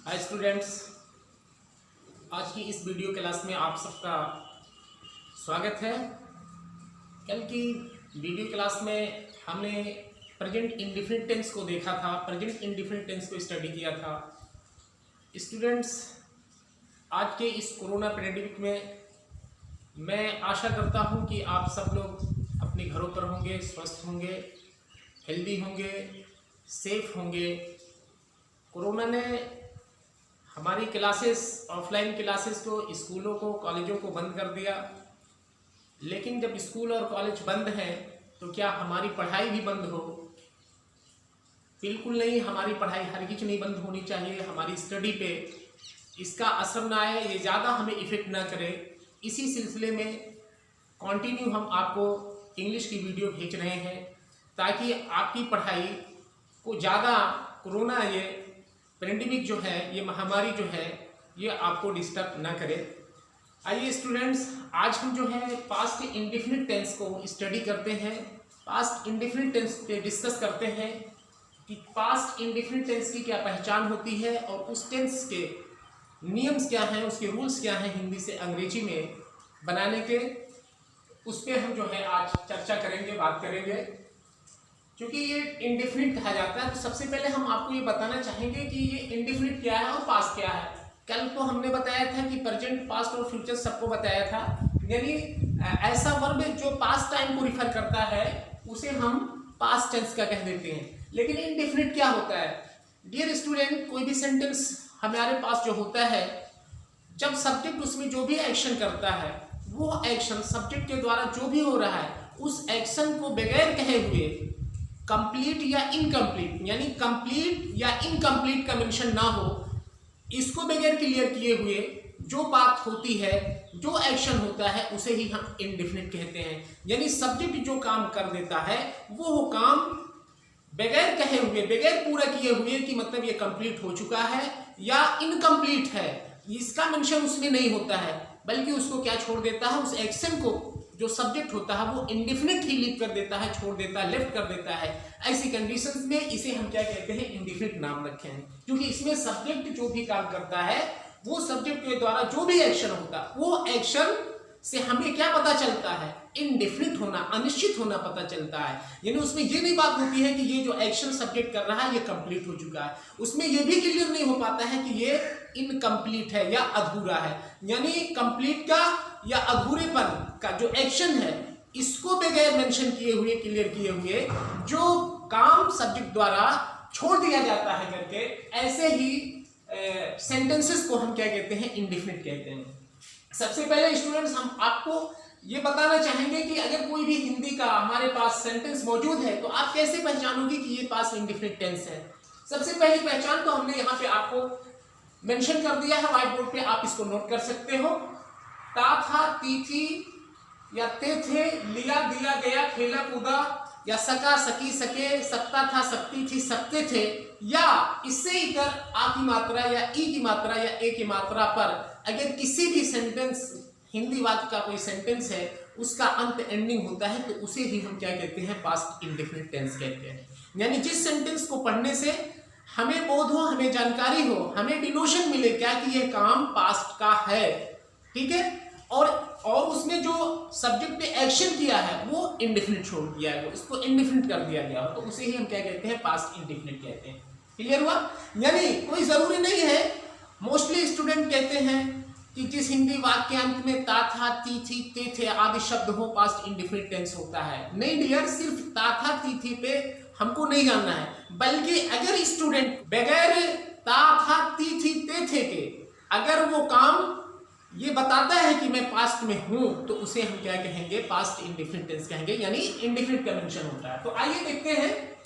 Hi students, आज की इस वीडियो क्लास में आप सबका स्वागत है। कल की वीडियो क्लास में हमने प्रेजेंट इंडेफिनिट टेंस को देखा था, प्रेजेंट इंडेफिनिट टेंस को स्टडी किया था। स्टूडेंट्स, आज के इस कोरोना पैंडेमिक में मैं आशा करता हूं कि आप सब लोग अपने घरों पर होंगे, स्वस्थ होंगे, हेल्दी होंगे, सेफ होंगे। कोरोना ने हमारी क्लासेस, ऑफलाइन क्लासेस को, स्कूलों को, कॉलेजों को बंद कर दिया। लेकिन जब स्कूल और कॉलेज बंद हैं तो क्या हमारी पढ़ाई भी बंद हो? बिल्कुल नहीं, हमारी पढ़ाई हरगिज नहीं बंद होनी चाहिए। हमारी स्टडी पे इसका असर ना आए, ये ज़्यादा हमें इफेक्ट ना करे। इसी सिलसिले में कंटिन्यू हम आपको इंग्लिश की वीडियो भेज रहे हैं ताकि आपकी पढ़ाई को ज़्यादा कोरोना, ये पैंडेमिक जो है, ये महामारी जो है, ये आपको डिस्टर्ब ना करे। आइए स्टूडेंट्स, आज हम जो है पास्ट इंडेफिनिट टेंस को स्टडी करते हैं। पास्ट इंडेफिनिट टेंस पे डिस्कस करते हैं कि पास्ट इंडेफिनिट टेंस की क्या पहचान होती है और उस टेंस के नियम्स क्या हैं, उसके रूल्स क्या हैं हिंदी से अंग्रेजी में बनाने के। उस पर हम जो है आज चर्चा करेंगे, बात करेंगे। क्योंकि ये इंडेफिनिट कहा जाता है तो सबसे पहले हम आपको ये बताना चाहेंगे कि ये इंडेफिनिट क्या है और पास्ट क्या है। कल तो हमने बताया था कि प्रेजेंट, पास्ट और फ्यूचर सबको बताया था। यानी ऐसा वर्ब जो पास्ट टाइम को रिफर करता है उसे हम पास्ट टेंस का कह देते हैं। लेकिन इंडेफिनिट क्या होता है? डियर स्टूडेंट, कोई भी सेंटेंस हमारे पास जो होता है, जब सब्जेक्ट उसमें जो भी एक्शन करता है, वो एक्शन सब्जेक्ट के द्वारा जो भी हो रहा है, उस एक्शन को बगैर कहे हुए कंप्लीट या इनकम्प्लीट, यानी कंप्लीट या इनकम्प्लीट का मेंशन ना हो, इसको बगैर क्लियर किए हुए जो बात होती है, जो एक्शन होता है, उसे ही हम इंडेफिनिट कहते हैं। यानी सब्जेक्ट जो काम कर देता है वो काम बगैर कहे हुए, बगैर पूरा किए हुए कि मतलब ये कंप्लीट हो चुका है या इनकम्प्लीट है, इसका मेंशन उसमें नहीं होता है, बल्कि उसको क्या छोड़ देता है, उस एक्शन को जो सब्जेक्ट होता है वो इंडेफिनिट ही लीव कर देता है, छोड़ देता है, लेफ्ट कर देता है। ऐसी कंडीशंस में इसे हम क्या कहते हैं? इंडेफिनिट नाम रखे हैं। क्योंकि इसमें सब्जेक्ट जो भी काम करता है, वो सब्जेक्ट के द्वारा जो भी एक्शन होता है, वो एक्शन से हमें क्या पता चलता है? इंडेफिनिट होना, अनिश्चित होना पता चलता है। यानी उसमें ये नहीं बात होती है कि ये जो एक्शन सब्जेक्ट कर रहा है ये कंप्लीट हो चुका है। उसमें ये भी क्लियर नहीं हो पाता है कि ये इनकम्प्लीट है या अधूरा है। यानी कंप्लीट का या अधूरेपन का जो एक्शन है, इसको बगैर मेंशन किए हुए, क्लियर किए हुए जो काम सब्जेक्ट द्वारा छोड़ दिया जाता है करके, ऐसे ही सेंटेंसेस को हम क्या कहते हैं? इंडेफिनिट कहते हैं। सबसे पहले स्टूडेंट्स, हम आपको ये बताना चाहेंगे कि अगर कोई भी हिंदी का हमारे पास सेंटेंस मौजूद है तो आप कैसे पहचानोगे कि ये पास्ट इंडेफिनिट टेंस है। सबसे पहली पहचान तो हमने यहाँ पे आपको मेंशन कर दिया है व्हाइट बोर्ड पे, आप इसको नोट कर सकते हो। ता था, ती थी या ते थे, लिया दिया गया, खेला कूदा, या सका, सकी, सके, सकता था, सकती थी, सकते थे, या इससे इतर आ की मात्रा या ई की मात्रा या ए की मात्रा पर अगर किसी भी सेंटेंस, हिंदी वाक्य का कोई सेंटेंस है, उसका अंत एंडिंग होता है तो उसे ही हम क्या कहते हैं? पास्ट इंडेफिनिट टेंस कहते हैं। यानी जिस सेंटेंस को पढ़ने से हमें बोध हो, हमें जानकारी हो, हमें डिनोशन मिले क्या कि यह काम पास्ट का है, ठीक है, और उसमें जो सब्जेक्ट पे एक्शन किया है वो इंडेफिनिट छोड़ दिया है, उसको इंडेफिनिट कर दिया गया हो, तो उसे ही हम क्या कहते हैं? पास्ट इंडेफिनिट कहते हैं। क्लियर हुआ? यानी कोई जरूरी नहीं है, मोस्टली स्टूडेंट कहते हैं कि जिस हिंदी वाक्य के अंत में ता था, ती थी, ते थे आदि शब्द हो, पास्ट इंडेफिनिट टेंस होता है। नहीं डियर, सिर्फ ता था, ती थी पे हमको नहीं जानना है, बल्कि अगर स्टूडेंट बगैर ता था, ती थी, ते थे के अगर वो काम ये बताता है कि मैं पास्ट में हूं, तो उसे हम क्या कहेंगे? पास्ट इंडेफिनिट टेंस कहेंगे, यानी इंडेफिनिट का मेंशन होता है। तो आइए देखते हैं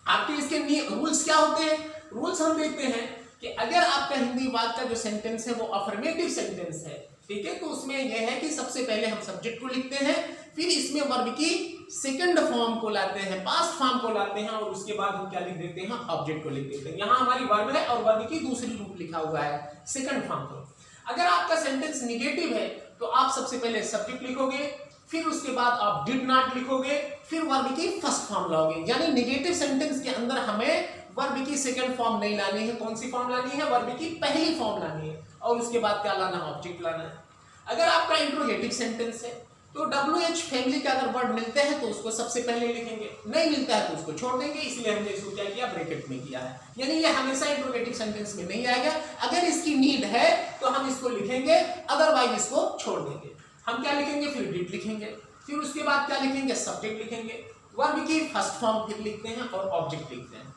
आपके इसके रूल्स क्या होते हैं। रूल्स हम देखते हैं कि अगर आपका हिंदी वाक्य का जो सेंटेंस है वो अफर्मेटिव सेंटेंस है, ठीक है, तो उसमें यह है कि सबसे पहले हम सब्जेक्ट को लिखते हैं, फिर इसमें वर्ब की सेकंड फॉर्म को लाते हैं, पास्ट फॉर्म को लाते हैं, और उसके बाद हम क्या लिख देते हैं? ऑब्जेक्ट को लिख देते हैं। यहाँ हमारी वर्ब है और वर्ब की दूसरी रूप लिखा हुआ है, सेकंड फॉर्म को। अगर आपका सेंटेंस निगेटिव है तो आप सबसे पहले सब्जेक्ट लिखोगे, फिर उसके बाद आप डिड नॉट लिखोगे, फिर वर्ब की फर्स्ट फॉर्म लाओगे। यानी निगेटिव सेंटेंस के अंदर हमें वर्ब की सेकंड फॉर्म नहीं लानी है। कौन सी फॉर्म लानी है? वर्ब की पहली फॉर्म लानी है। और उसके बाद क्या लाना है? ऑब्जेक्ट लाना है। अगर आपका इंट्रोगेटिव सेंटेंस है तो WH फैमिली के अगर वर्ड मिलते हैं तो उसको सबसे पहले लिखेंगे, नहीं मिलता है तो उसको छोड़ देंगे। इसलिए हमने इसको क्या किया? ब्रैकेट में किया है। यानी ये हमेशा इंट्रोगेटिव सेंटेंस में नहीं आएगा। अगर इसकी नीड है तो हम इसको लिखेंगे, अदरवाइज इसको छोड़ देंगे। हम क्या लिखेंगे? फिर डिड लिखेंगे, फिर उसके बाद क्या लिखेंगे? सब्जेक्ट लिखेंगे, वर्ब की फर्स्ट फॉर्म फिर लिखते हैं और ऑब्जेक्ट लिखते हैं।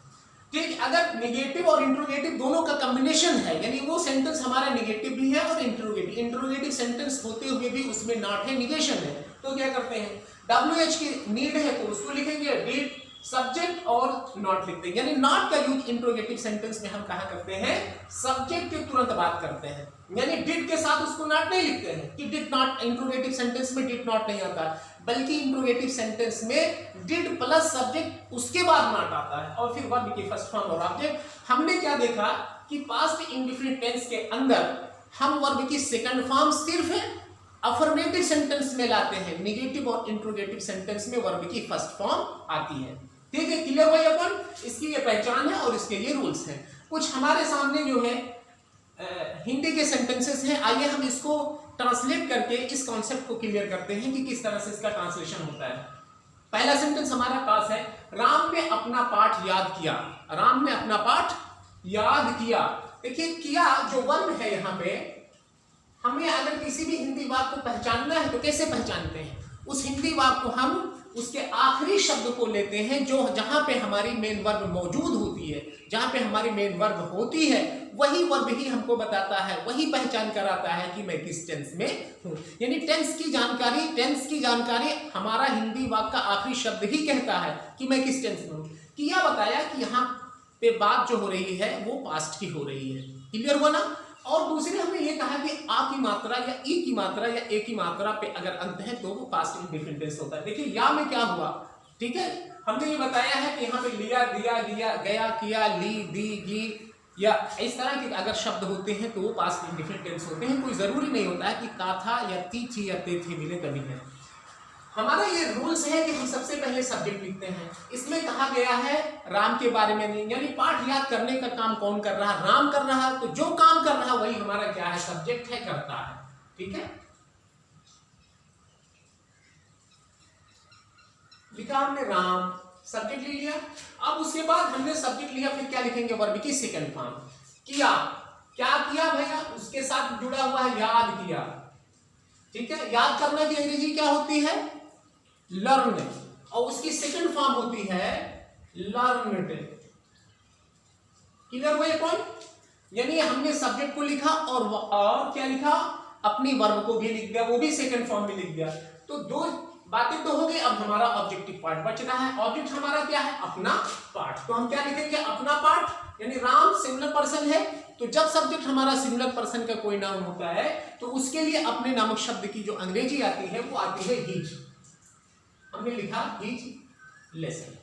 ठीक, अगर निगेटिव और इंट्रोगेटिव दोनों का कॉम्बिनेशन है, यानी वो सेंटेंस हमारा निगेटिव भी है और इंट्रोगेटिव सेंटेंस होते हुए भी उसमें नॉट है, निगेशन है, तो क्या करते हैं? WH की नीड है तो उसको लिखेंगे, डिड, सब्जेक्ट और नॉट लिखते हैं। यानी नॉट का यूज इंट्रोगेटिव सेंटेंस में हम कहा करते हैं? सब्जेक्ट के तुरंत बात करते हैं। यानी डिड के साथ उसको नॉट नहीं लिखते हैं कि डिड नॉट, इंट्रोगेटिव सेंटेंस में डिड नॉट नहीं आता, बल्कि इंट्रोगेटिव सेंटेंस में डिड प्लस सब्जेक्ट उसके बाद नॉट आता है और फिर वर्ब की फर्स्ट फॉर्म और ऑब्जेक्ट। हमने क्या देखा कि पास्ट इंडेफिनिट टेंस के अंदर हम वर्ब की सेकंड फॉर्म सिर्फ अफर्मेटिव सेंटेंस में लाते हैं, निगेटिव और इंट्रोगेटिव सेंटेंस में वर्ब की फर्स्ट फॉर्म आती है। ठीक है, क्लियर हुआ अपन? इसकी ये पहचान है और इसके ये रूल्स हैं। कुछ हमारे सामने जो है हिंदी के सेंटेंसेस हैं, आइए हम इसको ट्रांसलेट करके इस कॉन्सेप्ट को क्लियर करते हैं कि किस तरह से इसका ट्रांसलेशन होता है। पहला सेंटेंस हमारा पास है, राम ने अपना पाठ याद किया। राम ने अपना पाठ याद किया। देखिए, किया जो वर्ब है यहाँ पे, हमें अगर किसी भी हिंदी वाक्य को पहचानना है तो कैसे पहचानते हैं? उस हिंदी वाक्य को हम उसके आखिरी शब्द को लेते हैं, जो जहां पे हमारी मेन वर्ब मौजूद होती है, जहां पे हमारी मेन वर्ब होती है, वही वर्ब ही हमको बताता है, वही पहचान कराता है कि मैं किस टेंस में हूं। यानी टेंस की जानकारी हमारा हिंदी वाक्य का आखिरी शब्द ही कहता है कि मैं किस टेंस में हूं। किया बताया कि यहाँ पे बात जो हो रही है वो पास्ट की हो रही है। क्लियर हुआ ना? और दूसरे हमने ये कहा कि आ की मात्रा या ई की मात्रा या ए की मात्रा पे अगर अंत है तो वो पास्ट इंडेफिनिट टेंस होता है। देखिए, या में क्या हुआ? ठीक है, हमने ये बताया है कि यहाँ पे लिया, दिया, गिया, गया, किया, ली, दी, गी या इस तरह के अगर शब्द होते हैं तो वो पास्ट इंडेफिनिट टेंस होते हैं। कोई जरूरी नहीं होता है कि का था या ती थी या ते थे, मिले कभी है। हमारा ये रूल्स है कि हम सबसे पहले सब्जेक्ट लिखते हैं। इसमें कहा गया है राम के बारे में नहीं, यानी पाठ याद करने का काम कौन कर रहा है? राम कर रहा है। तो जो काम कर रहा है वही हमारा क्या है? सब्जेक्ट है, करता है। ठीक है, लिखा हमने राम, सब्जेक्ट ले लिया। अब उसके बाद हमने सब्जेक्ट लिया, फिर क्या लिखेंगे? वर्ब की सेकंड फॉर्म। किया, क्या किया भैया? उसके साथ जुड़ा हुआ है याद किया। ठीक है, याद करना की अंग्रेजी क्या होती है? लर्न, और उसकी सेकंड फॉर्म होती है लर्नड। क्लियर हुआ ये पॉइंट? यानी हमने सब्जेक्ट को लिखा और क्या लिखा? अपनी वर्ब को भी लिख दिया, वो भी सेकंड फॉर्म में लिख दिया। तो दो बातें तो हो गई। अब हमारा ऑब्जेक्टिव पार्ट बच रहा है। ऑब्जेक्ट हमारा क्या है? अपना पार्ट। तो हम क्या लिखेंगे? अपना पार्ट। यानी राम सिंगुलर पर्सन है, तो जब सब्जेक्ट हमारा सिंगुलर पर्सन का कोई नाम होता है तो उसके लिए अपने नामक शब्द की जो अंग्रेजी आती है वो आती है हिज। हमने लिखा हिज लेसन।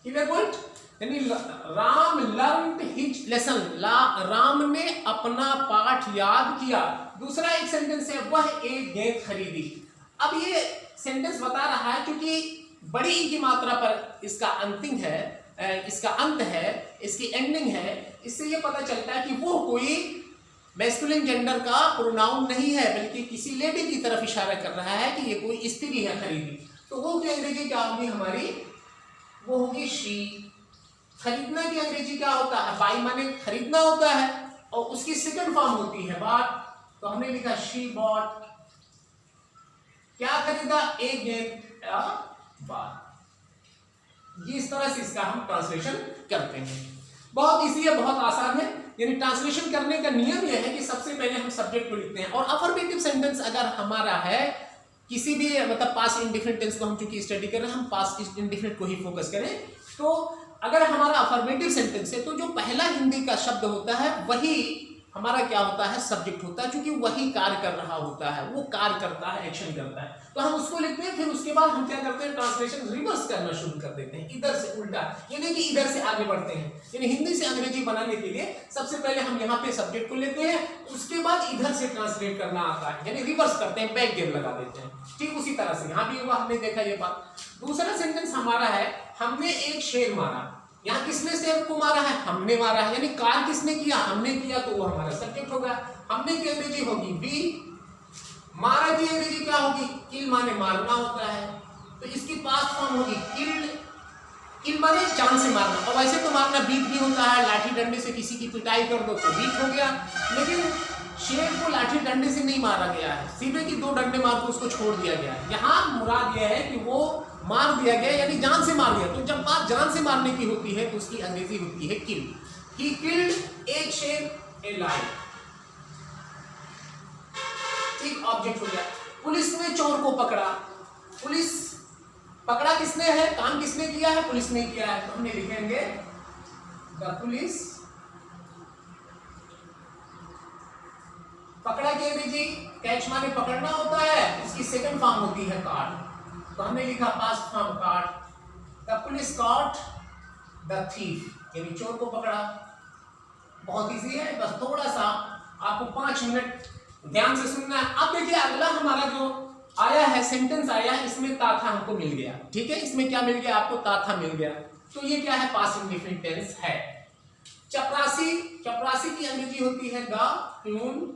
Clear point? यानी Ram learned his lesson, Ram ने अपना पाठ याद किया। दूसरा एक सेंटेंस है, वह एक गेंद खरीदी। अब ये सेंटेंस बता रहा है, क्योंकि बड़ी ई की मात्रा पर इसका अंतिम है, इसका अंत है, इसकी एंडिंग है, इससे ये पता चलता है कि वो कोई मैस्कुलिन जेंडर का प्रोनाउन नहीं है, बल्कि किसी लेडी की तरफ इशारा कर रहा है कि ये कोई स्त्री है खरीदी। तो वो की अंग्रेजी क्या होगी हमारी? वो होगी शी। खरीदना की अंग्रेजी क्या होता है? बाई माने खरीदना होता है, और उसकी सेकंड फॉर्म होती है बॉट। तो हमने लिखा शी बॉट। क्या खरीदा? एक गेंद बॉट। इस तरह से इसका हम ट्रांसलेशन करते हैं। बहुत इजी है, बहुत आसान है। यानी ट्रांसलेशन करने का नियम यह है कि सबसे पहले हम सब्जेक्ट को लिखते हैं, और अफर्मेटिव सेंटेंस अगर हमारा है किसी भी मतलब पास्ट इंडेफिनिट टेंस को हम चूंकि स्टडी कर रहे हैं, हम पास्ट इंडेफिनिट को ही फोकस करें। तो अगर हमारा अफर्मेटिव सेंटेंस है तो जो पहला हिंदी का शब्द होता है वही हमारा क्या होता है, सब्जेक्ट होता है, क्योंकि वही कार्य कर रहा होता है, वो कार्य करता है, एक्शन करता है, तो हम उसको लिखते हैं। फिर उसके बाद हम क्या करते हैं, ट्रांसलेशन रिवर्स करना शुरू कर देते हैं, इधर से उल्टा, यानी कि इधर से आगे बढ़ते हैं। यानी हिंदी से अंग्रेजी बनाने के लिए सबसे पहले हम यहाँ पे सब्जेक्ट को लेते हैं, उसके बाद इधर से ट्रांसलेट करना आता है, यानी रिवर्स करते हैं, बैक गेयर लगा देते हैं। ठीक उसी तरह से यहाँ भी हुआ, हमने देखा ये बात। दूसरा सेंटेंस हमारा है, हमने एक शेर मारा। यहाँ किसने शेर को मारा है, हमने मारा है, यानी कार्य किसने किया, हमने किया, तो वो हमारा सब्जेक्ट होगा। हमने की अंग्रेजी होगी बी, मारा की अंग्रेजी क्या होगी, किल, माने मारना होता है, तो इसकी पास्ट फॉर्म होगी किल्ड। किल माने जान से मारना, और वैसे तो मारना बीट भी होता है, लाठी डंडे से किसी की पिटाई कर दो तो बीट हो गया, लेकिन शेर को लाठी डंडे से नहीं मारा गया है, सीधे की 2 डंडे मार के उसको छोड़ दिया गया है। यहाँ मुराद यह है कि वो मार दिया गया, यानी जान से मार दिया। तो जब बात जान से मारने की होती है तो उसकी अंग्रेजी होती है किल। ही किल्ड एक शेर ए लायन। ठीक, ऑब्जेक्ट हो गया। पुलिस ने चोर को पकड़ा। पुलिस पकड़ा किसने है, काम किसने किया है, पुलिस ने किया है, तो हमने लिखेंगे द पुलिस। पकड़ा की अंग्रेजी कैच माने पकड़ना होता है, उसकी सेकंड फॉर्म होती है कॉट, तो हमने लिखा past form caught. The police caught the thief, यानी चोर को पकड़ा। बहुत इजी है, बस थोड़ा सा आपको 5 मिनट ध्यान से सुनना है। अब देखिए अगला हमारा जो आया है, सेंटेंस आया है, इसमें ताथा हमको मिल गया। ठीक है, इसमें क्या मिल गया आपको, ताथा मिल गया। तो ये क्या है, पास्ट इंडेफिनिट टेंस है। चपरासी, चपरासी की अंग्रेजी होती है द क्लून,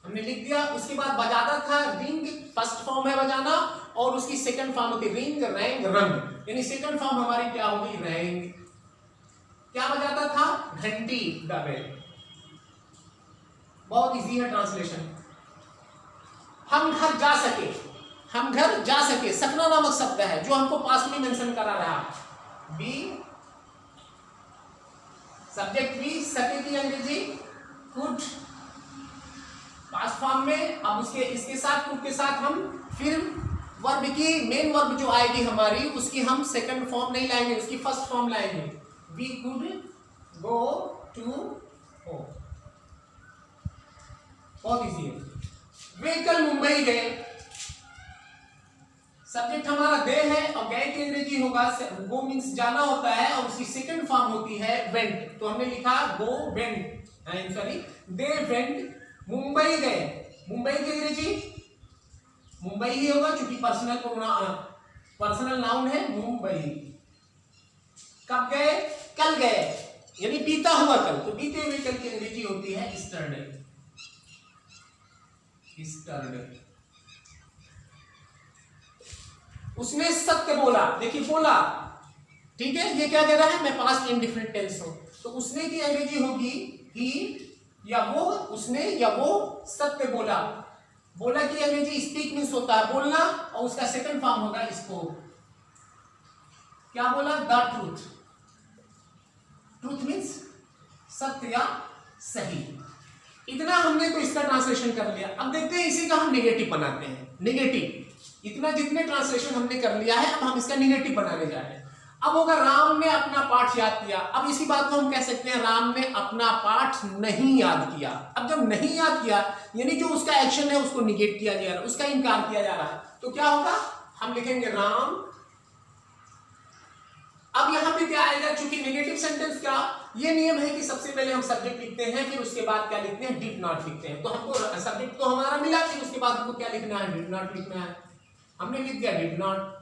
हमने लिख दिया। उसके बाद बजाता था, रिंग फर्स्ट फॉर्म है बजाना, और उसकी सेकंड फॉर्म होती है रिंग, रैंग, रंग, यानी सेकंड फॉर्म हमारी क्या होगी, रैंग। क्या बजाता था, घंटी, द बेल। बहुत इजी है ट्रांसलेशन। हम घर जा सके, हम घर जा सके, सकना नामक शब्द है जो हमको पास में मेंशन करा रहा। बी सब्जेक्ट, बी सके की अंग्रेजी कुड, पास्ट फॉर्म में। अब उसके इसके साथ कुड के साथ हम फिर वर्ब की मेन वर्ब जो आएगी हमारी, उसकी हम सेकंड फॉर्म नहीं लाएंगे, उसकी फर्स्ट फॉर्म लाएंगे। We could go to home. बहुत इजी है। वे कल मुंबई गए, सब्जेक्ट हमारा दे है, और गए की अंग्रेजी होगा, गो मींस जाना होता है, और उसकी सेकंड फॉर्म होती है वेंट, तो हमने लिखा go went, sorry they went Mumbai गए। मुंबई की अंग्रेजी मुंबई ही होगा, क्योंकि पर्सनल नाउन है मुंबई। कब गए, कल गए, यानी बीता हुआ कल, तो बीते हुए कल की अंग्रेजी होती है यस्टरडे, यस्टरडे। उसने सत्य बोला, देखिए बोला, ठीक है, ये क्या कह रहा है, मैं पास्ट इंडिफिनिट टेंस हूं, तो उसने की अंग्रेजी होगी ही, या वो, उसने या वो सत्य बोला। बोला की अंग्रेजी स्पीक मींस होता है बोलना, और उसका सेकंड फॉर्म होगा स्पोक। क्या बोला, द ट्रूथ। ट्रूथ मींस सत्य या सही। इतना हमने तो इसका ट्रांसलेशन कर लिया। अब देखते हैं इसी का हम नेगेटिव बनाते हैं। नेगेटिव, इतना जितने ट्रांसलेशन हमने कर लिया है, अब हम इसका नेगेटिव बनाने जा रहे हैं। अब होगा राम ने अपना पाठ याद किया। अब इसी बात को हम कह सकते हैं राम ने अपना पाठ नहीं याद किया। अब जब नहीं याद किया, यानी जो उसका एक्शन है उसको निगेट किया जा रहा है, उसका इनकार किया जा रहा है, तो क्या होगा, हम लिखेंगे राम। अब यहां पे क्या आएगा, चूंकि नेगेटिव सेंटेंस का ये नियम है कि सबसे पहले हम सब्जेक्ट लिखते हैं, फिर उसके बाद क्या लिखते हैं, डिड नॉट लिखते हैं। तो हमको सब्जेक्ट तो हमारा मिला, फिर उसके बाद हमको क्या लिखना है, डिड नॉट लिखना है। हमने लिख दिया डिड नॉट,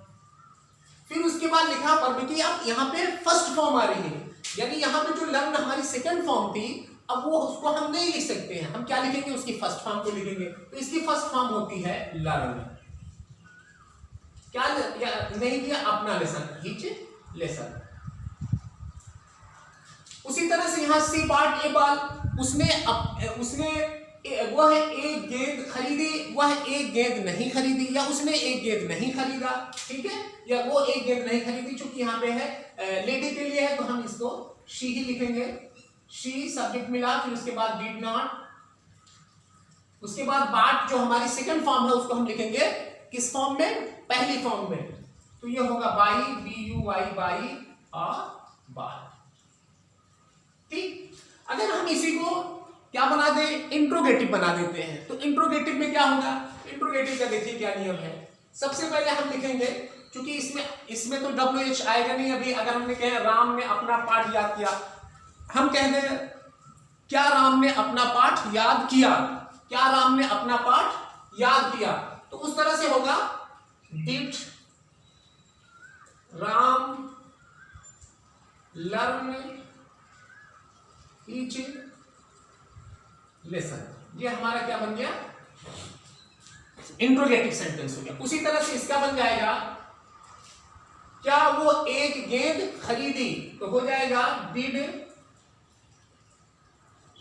फिर उसके बाद लिखा वर्ब की। अब यहाँ पे फर्स्ट फॉर्म आ रही है, यानी यहाँ पे जो लर्न हमारी सेकंड फॉर्म थी, अब वो उसको हम नहीं लिख सकते हैं, हम क्या लिखेंगे, उसकी फर्स्ट फॉर्म को लिखेंगे। तो इसकी फर्स्ट फॉर्म होती है लर्न। क्या नहीं किया, अपना लेसन, हिच लेसन। उसी तरह से यहाँ सी पार्ट, ए बाल, उसने वह एक गेंद खरीदी, वह एक गेंद नहीं खरीदी, या उसने एक गेंद नहीं खरीदा, ठीक है, या वो एक गेंद नहीं खरीदी। चूंकि यहाँ पे है लेडी के लिए है, तो हम इसको शी ही लिखेंगे। शी सब्जेक्ट मिला, फिर उसके बाद डिड नॉट, उसके बाद बाट जो हमारी सेकंड फॉर्म है उसको हम लिखेंगे किस फॉर्म में, पहली फॉर्म में। तो ये होगा buy, B U Y, by और बाल। ठीक, अगर हम इसी को क्या बना दे, इंट्रोगेटिव बना देते हैं। तो इंट्रोगेटिव में क्या होगा, इंट्रोगेटिव का देखिए क्या नियम है। सबसे पहले हम लिखेंगे, क्योंकि इसमें तो WH आएगा नहीं अभी। अगर हमने कहा राम ने अपना पाठ याद किया, हम कह दें क्या राम ने अपना पाठ याद किया, क्या राम ने अपना पाठ याद किया, तो उस तरह से होगा did Ram learn each lesson. ये हमारा क्या बन गया, इंट्रोगेटिव सेंटेंस हो गया। उसी तरह से इसका बन जाएगा क्या वो एक गेंद खरीदी, तो हो जाएगा did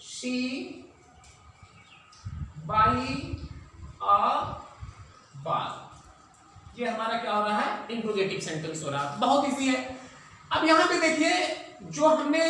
she by a ball. ये हमारा क्या हो रहा है, इंट्रोगेटिव सेंटेंस हो रहा है। बहुत इजी है। अब यहां पे देखिए जो हमने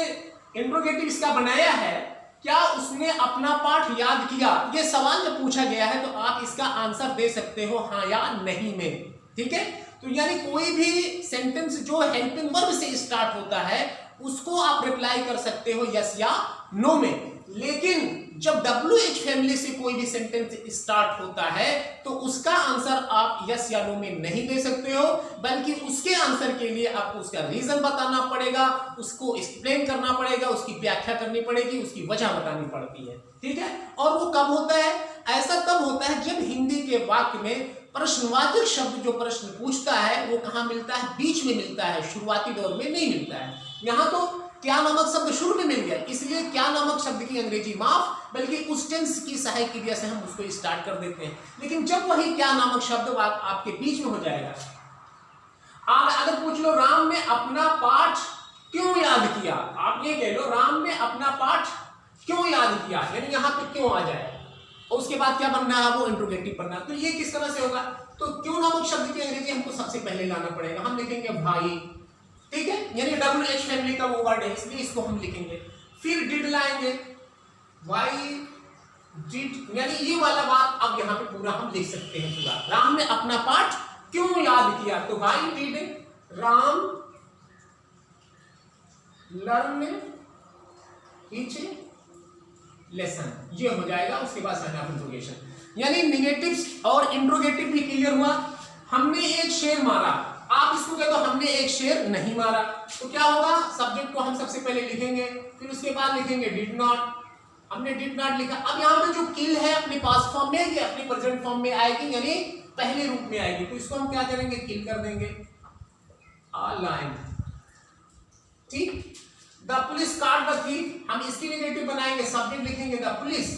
इंट्रोगेटिव इसका बनाया है, क्या उसने अपना पाठ याद किया, ये सवाल जब पूछा गया है तो आप इसका आंसर दे सकते हो हाँ या नहीं में, ठीक है। तो यानी कोई भी सेंटेंस जो हेल्पिंग वर्ब से स्टार्ट होता है उसको आप रिप्लाई कर सकते हो यस या नो में। लेकिन जब WH फैमिली से कोई भी सेंटेंस स्टार्ट होता है तो उसका आंसर आप यस या नो में नहीं दे सकते हो, बल्कि उसके आंसर के लिए आपको उसका रीजन बताना पड़ेगा, उसको एक्सप्लेन करना पड़ेगा, उसकी व्याख्या करनी पड़ेगी, उसकी वजह बतानी पड़ती है, ठीक है। और वो कब होता है, ऐसा तब होता है जब हिंदी के वाक्य में प्रश्नवाचक शब्द जो प्रश्न पूछता है वो कहां मिलता है, बीच में मिलता है, शुरुआती दौर में नहीं मिलता है। यहां तो क्या नामक शब्द शुरू में मिल गया, इसलिए क्या नामक शब्द की अंग्रेजी माफ, बल्कि उस टेंस की सहायक क्रिया से हम उसको स्टार्ट कर देते हैं। लेकिन जब वही क्या नामक शब्द आपके बीच में हो जाएगा, अगर पूछ लो राम ने अपना पाठ क्यों याद किया, आप ये कह लो राम ने अपना पाठ क्यों याद किया, यानी यहां पे क्यों आ जाए, और उसके बाद क्या बनना है, वो इंट्रोगेटिव बनना। तो ये किस तरह से होगा, तो क्यों नामक शब्द की अंग्रेजी हमको सबसे पहले लाना पड़ेगा। हम लिखेंगे भाई, ठीक है, यानी WH फैमिली का वो वर्ड है, इसलिए इसको हम लिखेंगे। फिर डिड लाएंगे, वाई डिड, यानी ये वाला बात अब यहां पे पूरा हम लिख सकते हैं पूरा, राम ने अपना पाठ क्यों याद किया, तो why did Ram learn each lesson, ये हो जाएगा। उसके बाद साइन ऑफ इंट्रोगेशन, यानी नेगेटिव और इंट्रोगेटिव भी क्लियर हुआ। हमने एक शेर मारा, आप इसको कह दो हमने एक शेर नहीं मारा, तो क्या होगा, सब्जेक्ट को हम सबसे पहले लिखेंगे, फिर उसके बाद लिखेंगे डिड नॉट। हमने डिड नॉट लिखा, अब यहां पे जो किल है अपने पास्ट फॉर्म में आएगी, अपनी प्रेजेंट फॉर्म में आएगी, यानी पहले रूप में आएगी, तो इसको हम क्या करेंगे, किल कर देंगे, अ लाइन, ठीक। The police card the thief, हम इसकी नेगेटिव बनाएंगे, सब्जेक्ट लिखेंगे द पुलिस,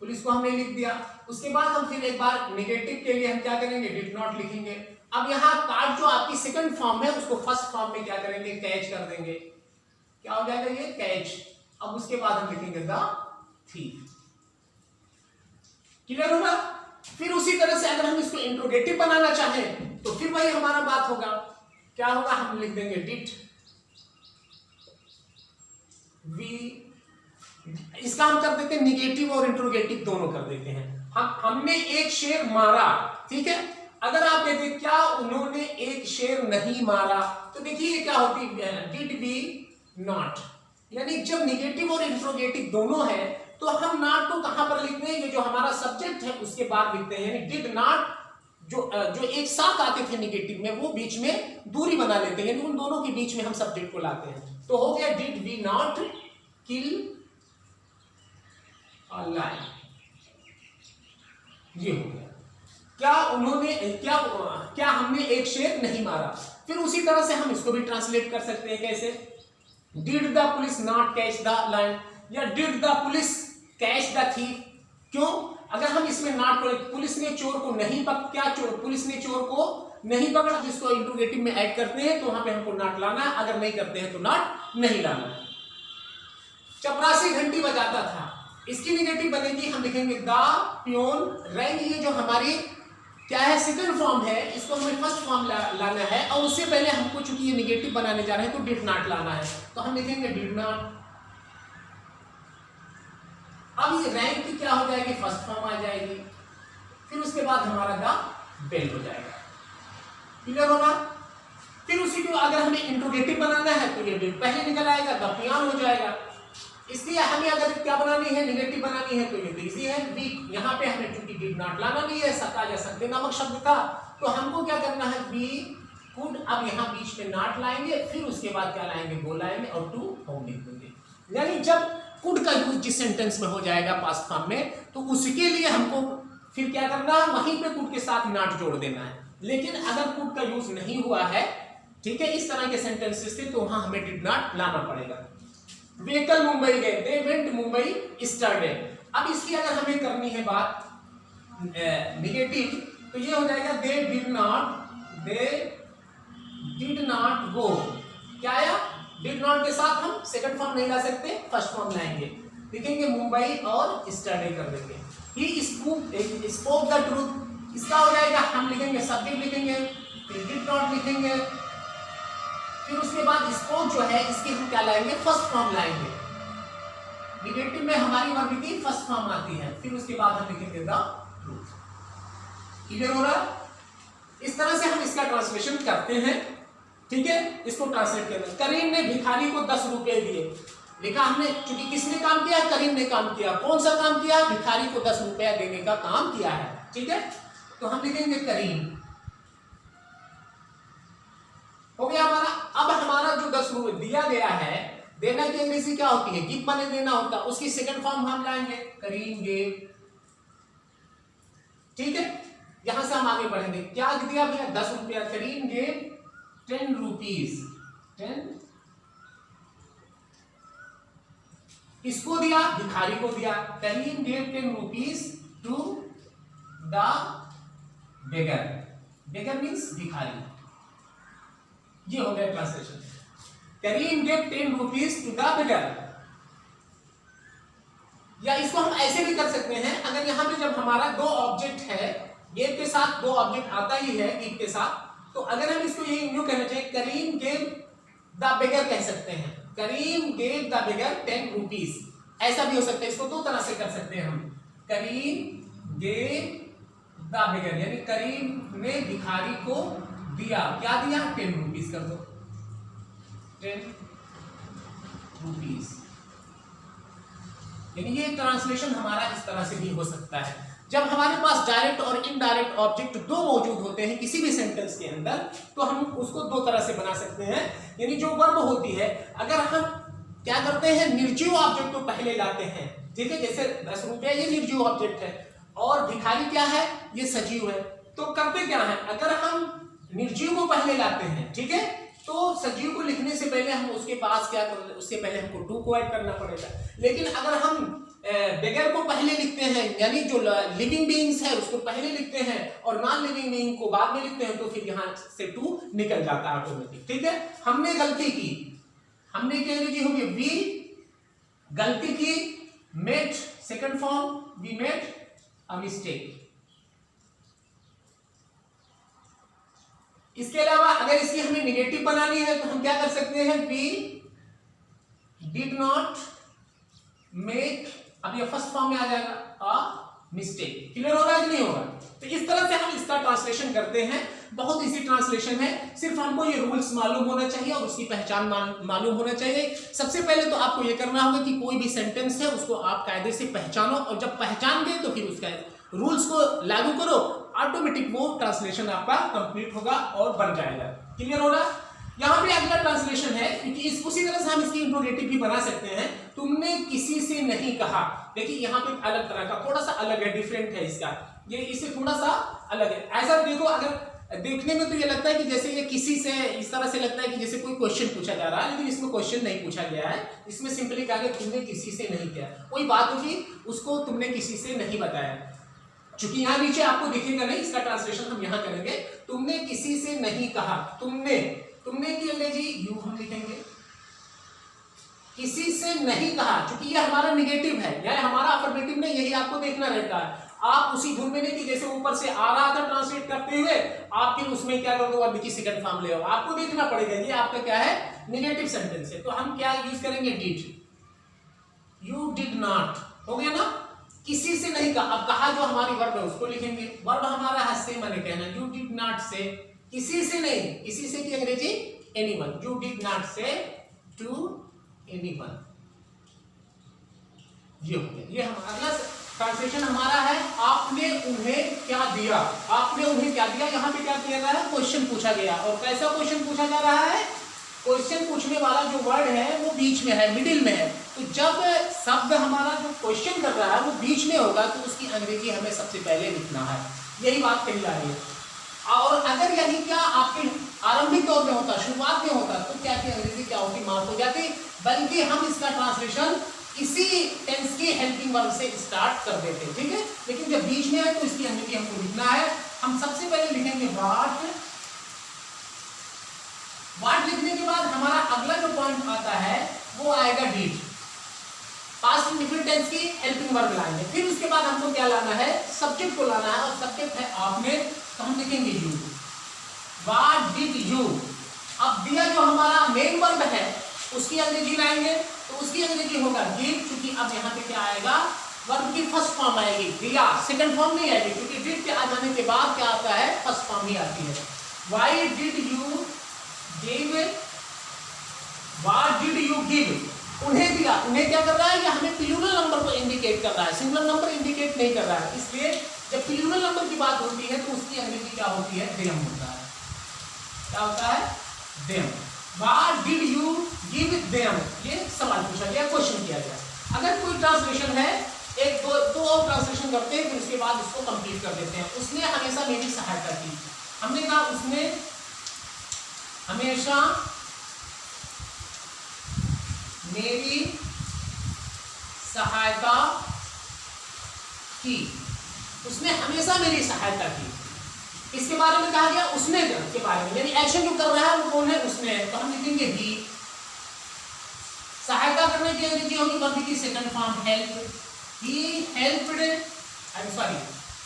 पुलिस को हमने लिख दिया। उसके बाद हम फिर एक बार नेगेटिव के लिए हम क्या करेंगे, डिड नॉट लिखेंगे। अब यहां कार्ड जो आपकी सेकंड फॉर्म है उसको फर्स्ट फॉर्म में क्या करेंगे, कैच कर देंगे, क्या हो जाएगा ये कैच। अब उसके बाद हम लिखेंगे द थीफ, क्लियर होगा। फिर उसी तरह से अगर हम इसको इंट्रोगेटिव बनाना चाहें तो फिर वही हमारा बात होगा, क्या होगा, हम लिख देंगे डिड वी, इसका हम कर देते हैं निगेटिव और इंट्रोगेटिव दोनों कर देते हैं। हमने एक शेर मारा, ठीक है। अगर आप कहते क्या उन्होंने एक शेर नहीं मारा, तो देखिए क्या होती है, डिड वी नॉट, यानी जब निगेटिव और इंट्रोगेटिव दोनों है तो हम नॉट को कहां पर लिखते हैं, ये जो हमारा सब्जेक्ट है उसके बाद लिखते हैं, यानी डिड नॉट जो एक साथ आते थे निगेटिव में वो बीच में दूरी बना लेते हैं, यानी उन दोनों के बीच में हम सब्जेक्ट को लाते हैं। तो हो गया did we not kill a lion, ये हो गया। क्या उन्होंने क्या हमने एक शेर नहीं मारा। फिर उसी तरह से हम इसको भी ट्रांसलेट कर सकते हैं, कैसे, did the police not catch the lion, या did the police catch the thief. क्यों, अगर हम इसमें नॉट को, पुलिस ने चोर को नहीं पुलिस ने चोर को नहीं पकड़ा, जिसको इंट्रोगेटिव में ऐड करते हैं तो वहां पे हमको नॉट लाना है, अगर नहीं करते हैं तो नॉट नहीं लाना है। चपरासी घंटी बजाता था, इसकी निगेटिव बनेगी, हम लिखेंगे द प्योन रैंग, ये जो हमारी क्या है सेकंड फॉर्म है, इसको हमें फर्स्ट फॉर्म लाना है, और उससे पहले हमको चूंकि ये निगेटिव बनाने जा रहे हैं तो डिड नॉट लाना है, तो हम लिखेंगे डिड नॉट। अब ये रैंक की क्या हो जाएगी, फर्स्ट फॉर्म आ जाएगी, फिर उसके बाद हमारा द बेल हो जाएगा, क्लियर होगा। फिर उसी को अगर हमें इंट्रोगेटिव बनाना है तो ये डिड पहले निकल आएगा, द पियानो हो जाएगा। इसलिए हमें अगर क्या बनानी है, नेगेटिव बनानी है, तो ये तो इजी है। वी यहाँ पे हमें चूंकि डिड नॉट लाना नहीं है, सका या सकते नामक शब्द का, तो हमको क्या करना है, वी कुड, अब यहाँ बीच में नॉट लाएंगे, फिर उसके बाद क्या लाएंगे, वो लाएंगे और टू होम लिख देंगे। यानी जब कुड का यूज जिस सेंटेंस में हो जाएगा पास्ट फॉर्म में, तो उसके लिए हमको फिर क्या करना है, वहीं पे कुड के साथ नॉट जोड़ देना है। लेकिन अगर कुड का यूज नहीं हुआ है, ठीक है, इस तरह के सेंटेंसेस थे, तो वहां हमें डिड नॉट लाना पड़ेगा। वे कल मुंबई गए, दे वेंट मुंबई यस्टरडे। अब इसकी अगर हमें करनी है बात नेगेटिव, तो ये हो जाएगा दे डिड नॉट गो। क्या आया, डिड नॉट के साथ हम सेकंड फॉर्म नहीं ला सकते, फर्स्ट फॉर्म लाएंगे, लिखेंगे मुंबई और यस्टरडे कर देंगे। ही स्पोक द ट्रूथ, इसका हो जाएगा, हम लिखेंगे सब्जेक्ट लिखेंगे, फिर डिड नॉट लिखेंगे, फिर उसके बाद स्पोक जो है इसकी हम क्या लाएंगे, फर्स्ट फॉर्म लाएंगे। नेगेटिव में हमारी वर्ब की फर्स्ट फॉर्म आती है, फिर उसके बाद हम लिखेंगे द ट्रूथ। क्लियर हो रहा है? इस तरह से हम इसका ट्रांसलेशन करते हैं, ठीक है। इसको ट्रांसलेट करना, करीम ने भिखारी को 10 रुपए दिए, लिखा हमने, क्योंकि किसने काम किया, करीम ने काम किया। कौन सा काम किया, भिखारी को 10 रुपया देने का काम किया है, ठीक है। तो हम लिखेंगे करीम, हो गया हमारा। अब हमारा जो 10 रुपये दिया गया है, देना की अंग्रेजी क्या होती है, गिव माने देना होता है, उसकी सेकंड फॉर्म हम लाएंगे, करीम गेव, ठीक है। यहां से हम आगे बढ़ेंगे, क्या दिया भैया, 10 रुपया, करीम गेव 10 रुपीज, 10 इसको दिया, भिखारी को दिया, Karim gave 10 rupees to the beggar. Beggar means भिखारी। ये हो गया translation, Karim gave 10 rupees to the beggar. या इसको हम ऐसे भी कर सकते हैं, अगर यहां पे जब हमारा दो ऑब्जेक्ट है, गेव के साथ दो ऑब्जेक्ट आता ही है गिव के साथ, तो अगर हम इसको ये यूं कहना चाहिए, करीम गेव द बेगर कह सकते हैं, करीम गेव द बेगर 10 रुपीज, ऐसा भी हो सकता है। इसको दो तरह से कर सकते हैं हम, करीम गेव द बेगर, यानी करीम ने भिखारी को दिया, क्या दिया, 10 रुपीज कर दो, 10 रुपीज। यानी ये ट्रांसलेशन हमारा इस तरह से भी हो सकता है। जब हमारे पास डायरेक्ट और इनडायरेक्ट ऑब्जेक्ट दो मौजूद होते हैं किसी भी सेंटेंस के अंदर, तो हम उसको दो तरह से बना सकते हैं। यानी जो वर्ब होती है, अगर हम क्या करते हैं, निर्जीव ऑब्जेक्ट को पहले लाते हैं, ठीक है, जैसे 10 रुपया ये निर्जीव ऑब्जेक्ट है और भिखारी क्या है, ये सजीव है। तो करते क्या है, अगर हम निर्जीव को पहले लाते हैं, ठीक है, तो सजीव को लिखने से पहले हम उसके पास क्या कर, उससे पहले हमको टू को ऐड करना पड़ेगा। लेकिन अगर हम बेगर को पहले लिखते हैं, यानी जो लिविंग बीइंग्स है उसको पहले लिखते हैं और नॉन लिविंग बीइंग को बाद में लिखते हैं, तो फिर यहां से टू निकल जाता है ऑटोमेटिक, ठीक है। हमने गलती की, हमने क्या अंग्रेजी होगी, वी गलती की, made second form, we made a mistake. इसके अलावा अगर इसकी हमें नेगेटिव बनानी है, तो हम क्या कर सकते हैं, वी डिड नॉट मेक, अब ये फर्स्ट फॉर्म में आ जाएगा, अ मिस्टेक। क्लियर हो रहा है कि नहीं होगा? तो इस तरह से हम इसका ट्रांसलेशन करते हैं। बहुत इजी ट्रांसलेशन है, सिर्फ हमको ये रूल्स मालूम होना चाहिए और उसकी पहचान मालूम होना चाहिए। सबसे पहले तो आपको ये करना होगा कि कोई भी सेंटेंस है उसको आप कायदे से पहचानो, और जब पहचान गए तो फिर उसका रूल्स को लागू करो, ऑटोमेटिक वो ट्रांसलेशन आपका कंप्लीट होगा और बन जाएगा। क्लियर हो रहा? यहाँ पे अगला ट्रांसलेशन है, क्योंकि उसी तरह से हम इसकी इंट्रोगेटिव भी बना सकते हैं। तुमने किसी से नहीं कहा, देखिए यहाँ पे अलग तरह का, थोड़ा सा अलग है, डिफरेंट है इसका, ये इससे थोड़ा सा अलग है। ऐसा देखो, अगर देखने में तो ये लगता है कि जैसे ये किसी से, इस तरह से लगता है कि जैसे कोई क्वेश्चन पूछा जा रहा है, लेकिन इसमें क्वेश्चन नहीं पूछा गया है। इसमें सिंपली कहा गया तुमने किसी से नहीं किया, कोई बात होगी उसको तुमने किसी से नहीं बताया। चूंकि यहाँ नीचे आपको दिखेगा नहीं, इसका ट्रांसलेशन हम यहाँ करेंगे, तुमने किसी से नहीं कहा। तुमने की अंग्रेजी यू हम लिखेंगे, किसी से नहीं कहा, क्योंकि ये हमारा निगेटिव है, या हमारा अफर्मेटिव नहीं, यही आपको देखना रहता है। आप उसी धुन में नहीं कि जैसे ऊपर से आ रहा था ट्रांसलेट करते हुए, आप फिर उसमें क्या कर दो, वर्ब की सेकंड फॉर्म ले आओ, आपको देखना पड़ेगा ये आपका क्या है, निगेटिव सेंटेंस है। तो हम क्या यूज करेंगे, डिड, यू डिड नॉट, हो गया ना, किसी से नहीं कहा। अब कहा जो हमारी वर्ब है उसको लिखेंगे, वर्ब हमारा है से माने कहना, यू डिड नॉट से, किसी से नहीं, किसी से की अंग्रेजी एनीवन, यू डिड नॉट से टू एनीवन। ये हो गया। ये हमारा अगला ट्रांसलेशन हमारा है आपने उन्हें क्या दिया। आपने उन्हें क्या दिया, यहाँ पे क्या किया गया है, क्वेश्चन पूछा गया। और कैसा क्वेश्चन पूछा जा रहा है, क्वेश्चन पूछने वाला जो वर्ड है वो बीच में है, मिडिल में है। तो जब शब्द हमारा जो क्वेश्चन कर रहा है वो बीच में होगा तो उसकी अंग्रेजी हमें सबसे पहले लिखना है। यही बात कही जा रही है। और अगर यही क्या आपके आरंभिक दौर में होता, शुरुआत में होता, तो क्या की अंग्रेजी क्या होती, माफ हो जाती। बल्कि हम इसका ट्रांसलेशन इसी टेंस के हेल्पिंग वर्ब से स्टार्ट कर देते हैं, ठीक है। लेकिन जब बीच में है तो इसकी अंग्रेजी हमको लिखना है। हम सबसे पहले लिखेंगे व्हाट। व्हाट लिखने के बाद हमारा अगला जो पॉइंट आता है वो आएगा डिड, पास्ट इंडेफिनिट टेंस की हेल्पिंग वर्ब लाएंगे। फिर उसके बाद हमको क्या लाना है, सब्जेक्ट को लाना है। और सब्जेक्ट है आपने, तो हम लिखेंगे यू। What did you. अब दिया जो हमारा मेन वर्ब है उसकी अंग्रेजी लाएंगे, तो उसकी अंग्रेजी होगा गिव। क्योंकि अब यहाँ पे क्या आएगा, वर्ब की फर्स्ट फॉर्म आएगी, दिया। सेकंड फॉर्म नहीं आएगी, क्योंकि डिड के आ जाने के बाद क्या आता है, फर्स्ट फॉर्म ही आती है। Why did you give, what did you give. उन्हें दिया, उन्हें क्या कर रहा है, ये हमें प्लूरल नंबर को इंडिकेट कर रहा है, सिंगुलर नंबर इंडिकेट नहीं कर रहा है। इसलिए जब प्लूरल नंबर की बात होती है तो उसकी अंग्रेजी क्या होती है, देम होता है। क्या होता है, them. What did you give them, ये सवाल पूछा गया, क्वेश्चन किया गया। अगर कोई ट्रांसलेशन है, एक दो और ट्रांसलेशन करते हैं, फिर उसके बाद इसको कंप्लीट कर देते हैं। उसने हमेशा मेरी सहायता की। हमने कहा उसने हमेशा मेरी सहायता की। उसने हमेशा मेरी सहायता की। इसके बारे में कहा गया उसने के बारे में, यानी एक्शन जो कर रहा है वो कौन है, उसने। तो हम लिखेंगे ही। सहायता करने की अंग्रेजी होगी वर्ब की second form help. He helped, I am sorry,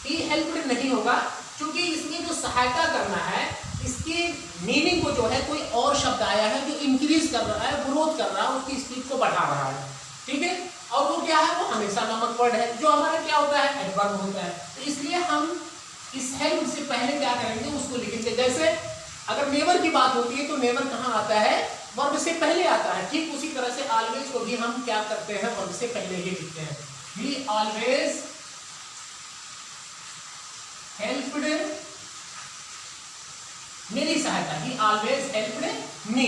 he helped नहीं होगा, क्योंकि इसमें जो सहायता करना है इसकी मीनिंग को जो है कोई और शब्द आया है जो इंक्रीज कर रहा है, ग्रोथ कर रहा है, उसकी स्पीड को बढ़ा रहा है, ठीक है। और वो क्या है, वो हमेशा नामक वर्ड है जो हमारा क्या होता है, एडवर्ब होता है। तो इसलिए हम इस हेल्प से पहले क्या करेंगे, उसको लिखेंगे। जैसे अगर नेवर की बात होती है तो नेवर कहाँ आता है, वर्ब से पहले आता है। ठीक उसी तरह से ऑलवेज को भी हम क्या करते हैं, वर्ब से पहले ही लिखते हैं। ही ऑलवेज हेल्प्ड, मेरी सहायता, ही ऑलवेज हेल्प्ड मी।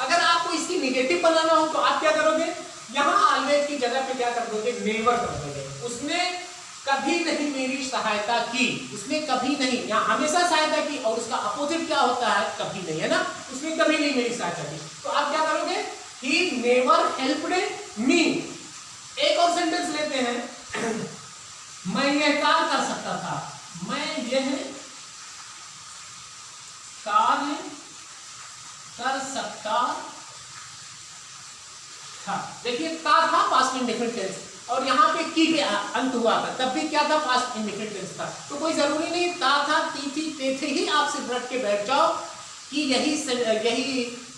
अगर आपको इसकी निगेटिव बनाना हो तो आप क्या करोगे, यहां ऑलवेज की जगह पे क्या कर दोगे, नेवर कर दोगे। उसने कभी नहीं मेरी सहायता की, उसने कभी नहीं, यहाँ हमेशा सहायता की। और उसका अपोजिट क्या होता है, कभी नहीं, है ना। उसने कभी नहीं मेरी सहायता की। तो आप क्या करोगे, ही नेवर हेल्प्ड मी। एक और सेंटेंस लेते हैं, मैं यह कार्य कर सकता था, मैं यह कार्य कर सकता था। देखिए था पास्ट इंडेफिनिट टेंस, और यहाँ पे की पे अंत हुआ था, तब भी क्या था, पास्ट इंडेफिनिट टेंस था। तो कोई जरूरी नहीं था, ती थी, ते थे ही आप सिर्फ रट के बैठ जाओ कि यही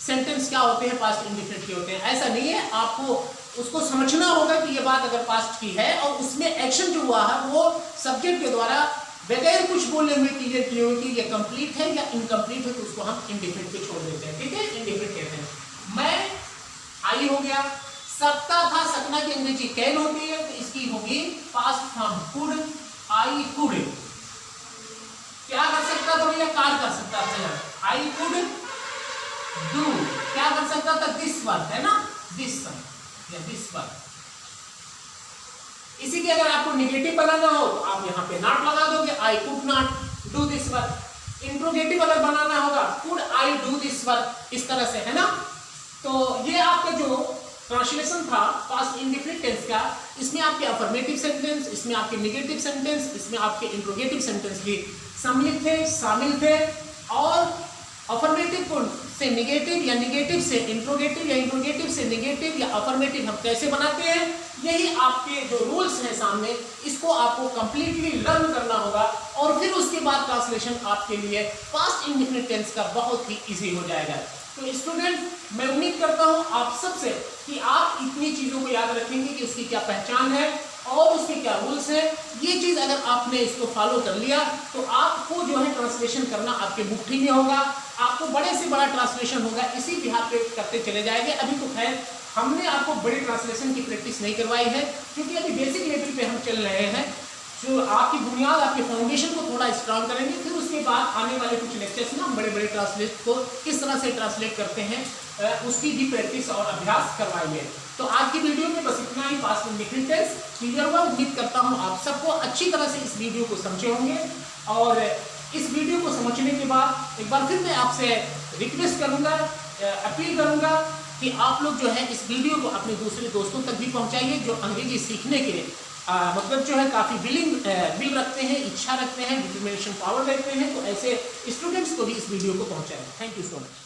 सेंटेंस क्या होते हैं, पास्ट इंडेफिनिट के होते हैं। ऐसा नहीं है, आपको उसको समझना होगा कि ये बात अगर पास्ट की है और उसमें एक्शन जो हुआ है वो सब्जेक्ट के द्वारा बगैर कुछ बोले हुए क्लियर किए हुए कि ये कंप्लीट है या इनकम्प्लीट है, तो उसको हम इंडेफिनिट पे छोड़ देते हैं, ठीक है। इंडेफिनिट कहते हैं। मैं आई हो गया, सकता था, सकना की अंग्रेजी कैन होती है, तो इसकी होगी past form could, I could. क्या कर सकता था भैया, कार कर सकता था, आई कुड डू। क्या कर सकता था, दिस वर्क, है ना, दिस या दिस वर्क। इसी के अगर आपको निगेटिव बनाना हो तो आप यहाँ पे नॉट लगा दोगे, I could not do this work. Interrogative अगर बनाना होगा, could I do this work, इस तरह से, है ना। तो ये आपका जो ट्रांसलेशन था पास्ट इंडेफिनिट टेंस का, इसमें आपके अफर्मेटिव सेंटेंस, इसमें आपके नेगेटिव सेंटेंस, इसमें आपके इंट्रोगेटिव सेंटेंस भी सम्मिलित थे, शामिल थे। और अफर्मेटिव से निगेटिव या निगेटिव से इंट्रोगेटिव या इंट्रोगेटिव से निगेटिव या अफर्मेटिव हम कैसे बनाते हैं, यही आपके जो रूल्स हैं सामने, इसको आपको कंप्लीटली लर्न करना होगा। और फिर उसके बाद ट्रांसलेशन आपके लिए पास्ट इंडेफिनिट टेंस का बहुत ही इजी हो जाएगा। तो स्टूडेंट, मैं उम्मीद करता हूं आप सबसे कि आप इतनी चीजों को याद रखेंगे कि उसकी क्या पहचान है और उसके क्या रूल्स हैं। ये चीज अगर आपने इसको फॉलो कर लिया तो आपको जो है ट्रांसलेशन करना आपके मुट्ठी में होगा, आपको बड़े से बड़ा ट्रांसलेशन होगा, इसी बिहार पे करते चले जाएंगे। अभी तो खैर हमने आपको बड़े ट्रांसलेशन की प्रैक्टिस नहीं करवाई है, क्योंकि अभी बेसिक लेवल पे हम चल रहे हैं। जो आपकी बुनियाद, आपके फाउंडेशन को थोड़ा स्ट्रांग करेंगे, फिर उसके बाद आने वाले कुछ लेक्चर्स में हम बड़े बड़े ट्रांसलेट को किस तरह से ट्रांसलेट करते हैं उसकी भी प्रैक्टिस और अभ्यास करवाएंगे। तो आज की वीडियो में बस इतना ही। पास्ट इंडेफिनिट टेंस क्लियर हुआ। उम्मीद करता हूँ आप सबको अच्छी तरह से इस वीडियो को समझे होंगे। और इस वीडियो को समझने के बाद एक बार फिर मैं आपसे रिक्वेस्ट करूँगा, अपील करूँगा कि आप लोग जो है इस वीडियो को अपने दूसरे दोस्तों तक भी पहुँचाइए जो अंग्रेजी सीखने के मतलब जो है काफ़ी विल रखते हैं, इच्छा रखते हैं, डिटर्मिनेशन पावर रखते हैं। तो ऐसे स्टूडेंट्स को भी इस वीडियो को पहुँचाएं। Thank you so much.